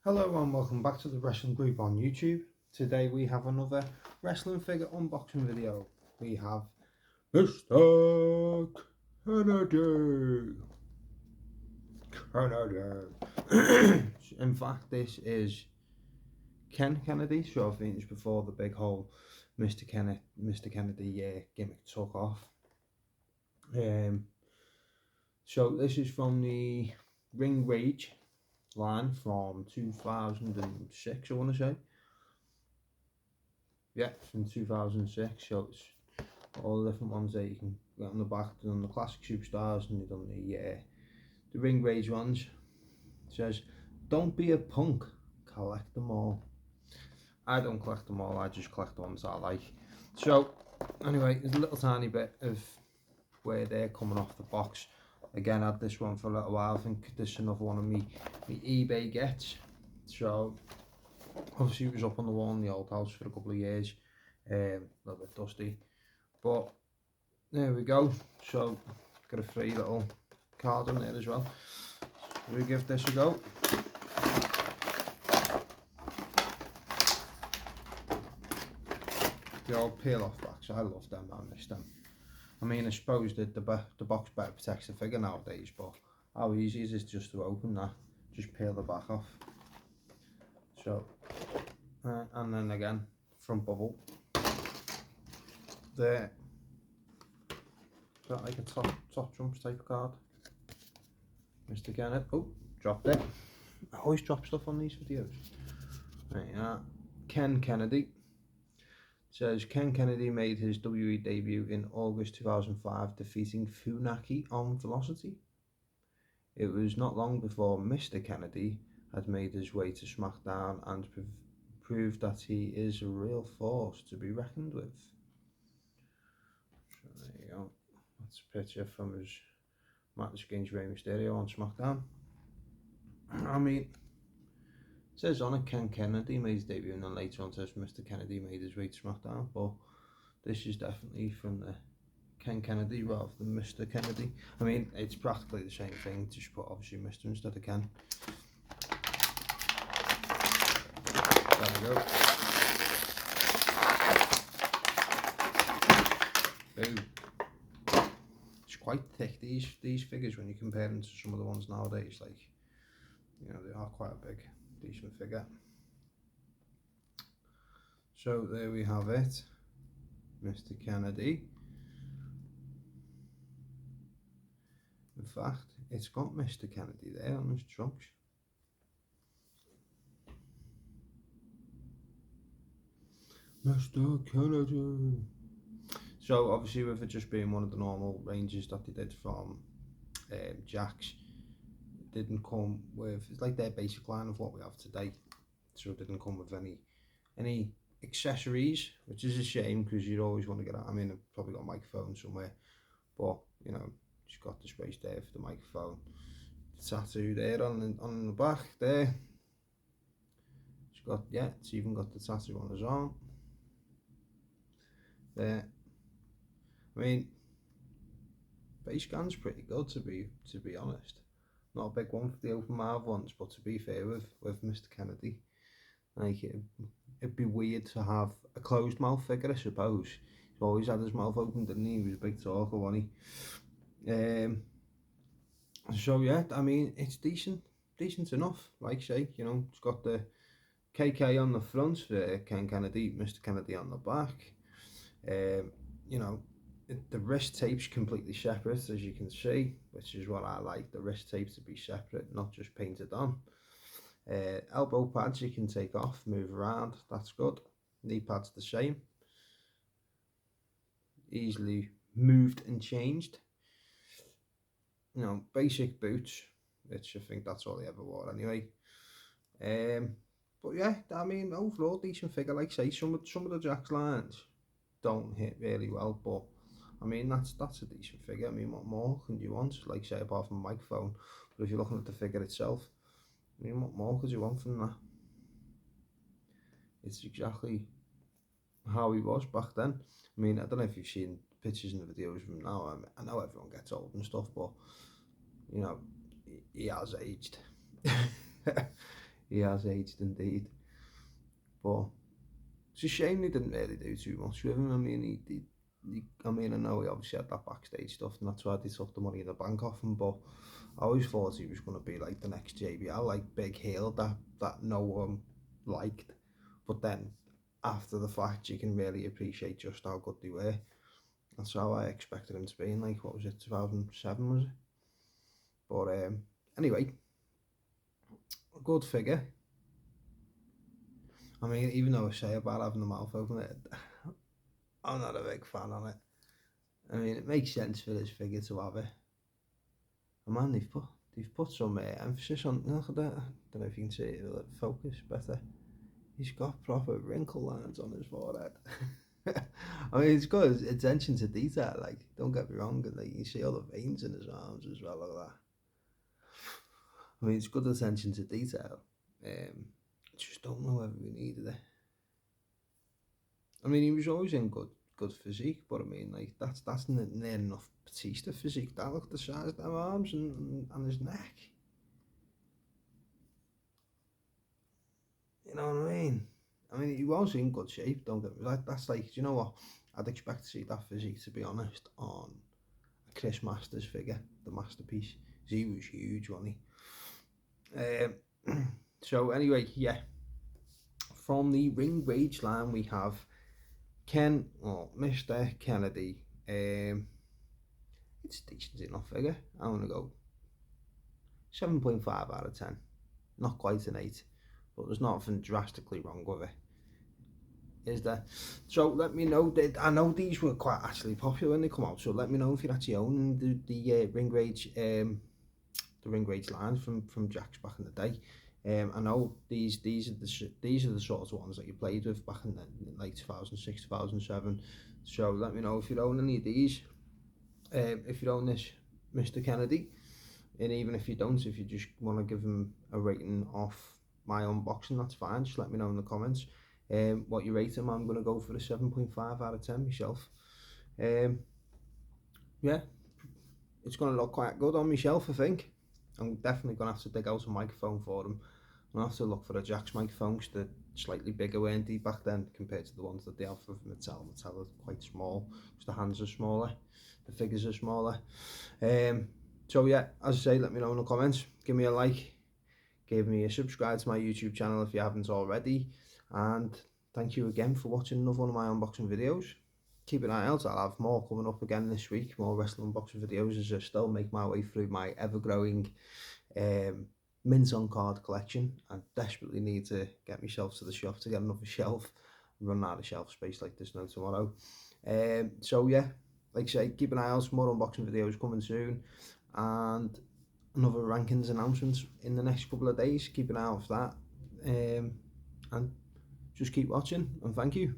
Hello and welcome back to the Wrestling Group on YouTube. Today we have another wrestling figure unboxing video. We have Mr. Kennedy. In fact, this is Ken Kennedy, so I think it's before the big whole Mr. Kennedy gimmick took off. So this is from the Ring Rage line from 2006, I want to say. Yeah, from 2006, so it's all the different ones that you can get on the back. They've done the classic superstars and they've done the ring rage ones. It says, "Don't be a punk, collect them all." I don't collect them all, I just collect the ones I like. So anyway, there's a little tiny bit of where they're coming off the box. Again, I had this one for a little while. I think this is another one of me eBay gets. So obviously it was up on the wall in the old house for a couple of years, a little bit dusty, but there we go. So got a free little card in there as well. So we give this a go. The old peel off backs, I love them, I miss them. I mean, I suppose that the box better protects the figure nowadays, but how easy is it just to open that? Just peel the back off. So and then again, front bubble there, got like a top trumps type of card. Mr. Kennedy, oh, dropped it. I always drop stuff on these videos. There you are. Ken Kennedy. It says Ken Kennedy made his WWE debut in August 2005, defeating Funaki on Velocity. It was not long before Mr. Kennedy had made his way to SmackDown and proved that he is a real force to be reckoned with. So there you go. That's a picture from his match against Rey Mysterio on SmackDown. I mean, it says on it Ken Kennedy made his debut, and then later on says Mr. Kennedy made his way to SmackDown, but this is definitely from the Ken Kennedy rather than Mr. Kennedy. I mean, it's practically the same thing, just put obviously Mr. instead of Ken. There we go. Boom. It's quite thick, these figures, when you compare them to some of the ones nowadays. Like, you know, they are quite a big, decent figure. So there we have it, Mr. Kennedy. In fact, it's got Mr. Kennedy there on his trunks. Mr. Kennedy. So obviously, with it just being one of the normal ranges that they did from Jack's, it didn't come with, it's like their basic line of what we have today. So it didn't come with any accessories, which is a shame because you'd always want to get out. I mean, I've probably got a microphone somewhere, but you know, just got the space there for the microphone. The tattoo there on the back there. It's got, yeah, it's even got the tattoo on his arm. There. I mean, base gun's pretty good to be honest. Not a big one for the open mouth ones, but to be fair with Mr. Kennedy, like it'd be weird to have a closed mouth figure, I suppose. He's always had his mouth open, didn't he? He was a big talker, wasn't he? So yeah, I mean, it's decent enough. Like say, you know, it's got the KK on the front for Ken Kennedy, Mr. Kennedy on the back. You know, the wrist tape's completely separate, as you can see, which is what I like, the wrist tape to be separate, not just painted on. Elbow pads you can take off, move around, that's good. Knee pads the same, easily moved and changed. You know, basic boots, which I think that's all he ever wore anyway. But yeah, I mean, overall decent figure. Like I say, some of the Jack's lines don't hit really well, but I mean, that's a decent figure. I mean, what more can you want? Like say, apart from a microphone. But if you're looking at the figure itself, I mean, what more could you want from that? It's exactly how he was back then. I mean, I don't know if you've seen pictures and videos from now. I know everyone gets old and stuff, but you know, he has aged. He has aged indeed. But it's a shame they didn't really do too much with him. I mean, I mean, I know he obviously had that backstage stuff, and that's why they took the money in the bank off him. But I always thought he was going to be like the next JBL, like big heel that no one liked. But then after the fact, you can really appreciate just how good they were. That's how I expected him to be in, like, what was it, 2007 was it? But anyway, a good figure. I mean, even though I say about having the mouth open, I'm not a big fan on it. I mean, it makes sense for this figure to have it. And man, they've put some emphasis on. I don't know if you can see it. It'll focus better. He's got proper wrinkle lines on his forehead. I mean, it's got attention to detail. Like, don't get me wrong, and like you see all the veins in his arms as well, like that. I mean, it's good attention to detail. Just don't know whether we needed it. I mean, he was always in good physique, but I mean, like that's near enough Batista physique. That look the size of them arms and his neck. You know what I mean? I mean, he was in good shape. Don't get me like that's like, do you know what? I'd expect to see that physique, to be honest, on a Chris Masters figure, the masterpiece. He was huge, wasn't he? So anyway, yeah. From the ring wage line, we have Mr. Kennedy. It's a decent enough figure. I'm gonna go 7.5 out of 10. Not quite an 8, but there's nothing drastically wrong with it, is there? So let me know. I know these were quite actually popular when they come out. So let me know if you're actually owning the ring rage lines from Jack's back in the day. I know these are the sort of ones that you played with back in the like 2006, 2007. So let me know if you own any of these. If you own this Mr. Kennedy, and even if you don't, if you just want to give him a rating off my unboxing, that's fine. Just let me know in the comments what you rate him. I'm going to go for a 7.5 out of 10 myself. Yeah, it's going to look quite good on my shelf, I think. I'm definitely going to have to dig out a microphone for them. I'll have to look for a Jack's microphones. They're slightly bigger, weren't they, back then, compared to the ones that they have for Mattel. Mattel are quite small, because the hands are smaller, the figures are smaller. So yeah, as I say, let me know in the comments. Give me a like, give me a subscribe to my YouTube channel if you haven't already, and thank you again for watching another one of my unboxing videos. Keep an eye out, I'll have more coming up again this week, more wrestling unboxing videos as I still make my way through my ever-growing mint on card collection. I desperately need to get myself to the shop to get another shelf. I'm running out of shelf space like there's no tomorrow. So yeah, like I say, keep an eye out, more unboxing videos coming soon, and another rankings announcement in the next couple of days. Keep an eye out for that, and just keep watching, and thank you.